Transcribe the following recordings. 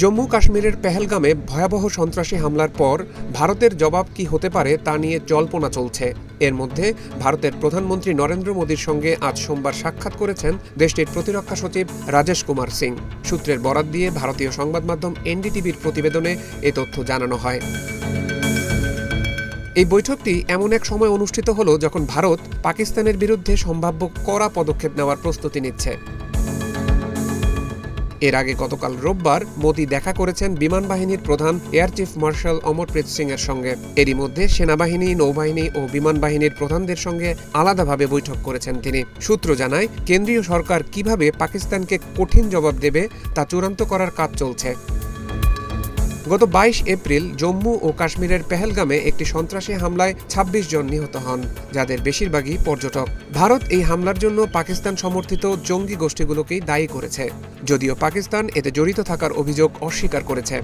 জম্মু কাশ্মীরের পেহেলগামে ভয়াবহ সন্ত্রাসী হামলার পর ভারতের জবাব কি হতে পারে তা নিয়ে জল্পনা চলছে। এর মধ্যে ভারতের প্রধানমন্ত্রী নরেন্দ্র মোদীর সঙ্গে আজ সোমবার সাক্ষাৎ করেছেন দেশটির প্রতিরক্ষা সচিব রাজেশ কুমার সিং। সূত্রের বরাত দিয়ে ভারতীয় সংবাদ মাধ্যম এনডিটিভির প্রতিবেদনে এ তথ্য জানানো হয়। এই বৈঠকটি এমন এক সময় অনুষ্ঠিত হলো যখন ভারত পাকিস্তানের বিরুদ্ধে সম্ভাব্য কড়া পদক্ষেপ নেওয়ার প্রস্তুতি নিচ্ছে। এর আগে গতকাল রোববার মোদি দেখা করেছেন বিমান বাহিনীর প্রধান air chief marshal Amarpreet Singh এর সঙ্গে। এরই মধ্যে সেনাবাহিনী, নৌবাহিনী ও বিমান বাহিনীর প্রধানদের সঙ্গে আলাদাভাবে বৈঠক করেছেন তিনি। সূত্র জানায়, কেন্দ্রীয় সরকার কিভাবে পাকিস্তানকে কঠিন জবাব দেবে তা চূড়ান্ত করার কাজ চলছে। গত 22 এপ্রিল জম্মু ও কাশ্মীরের পেহেলগামে একটি সন্ত্রাসী হামলায় 26 জন নিহত হন, যাদের বেশিরভাগই পর্যটক। ভারত এই হামলার জন্য পাকিস্তান সমর্থিত জঙ্গি গোষ্ঠীগুলোকেই দায়ী করেছে, যদিও পাকিস্তান এতে জড়িত থাকার অভিযোগ অস্বীকার করেছে।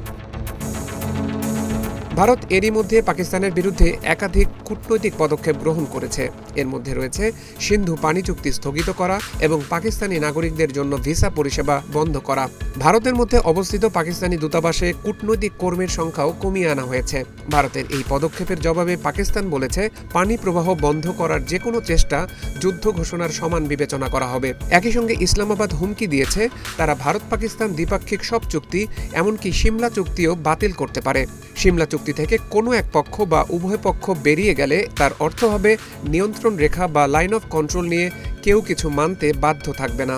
ভারত এরই মধ্যে পাকিস্তানের বিরুদ্ধে একাধিক কূটনৈতিক পদক্ষেপ গ্রহণ করেছে। এর মধ্যে রয়েছে সিন্ধু পানি চুক্তি স্থগিত করা এবং পাকিস্তানি নাগরিকদের জন্য ভিসা পরিষেবা বন্ধ করা। ভারতের মধ্যে অবস্থিত পাকিস্তানি দূতাবাসে কূটনৈতিক কর্মীর সংখ্যাও কমিয়ে আনা হয়েছে। ভারতের এই পদক্ষেপের জবাবে পাকিস্তান বলেছে, পানি প্রবাহ বন্ধ করার যে কোনো চেষ্টা যুদ্ধ ঘোষণার সমান বিবেচনা করা হবে। একই সঙ্গে ইসলামাবাদ হুমকি দিয়েছে, তারা ভারত পাকিস্তান দ্বিপাক্ষিক সব চুক্তি, এমনকি সিমলা চুক্তিও বাতিল করতে পারে। সিমলা চুক্তি থেকে কোনো এক পক্ষ বা উভয় পক্ষ বেরিয়ে গেলে তার অর্থ হবে নিয়ন্ত্রণ রেখা বা লাইন অফ কন্ট্রোল নিয়ে কেউ কিছু মানতে বাধ্য থাকবে না।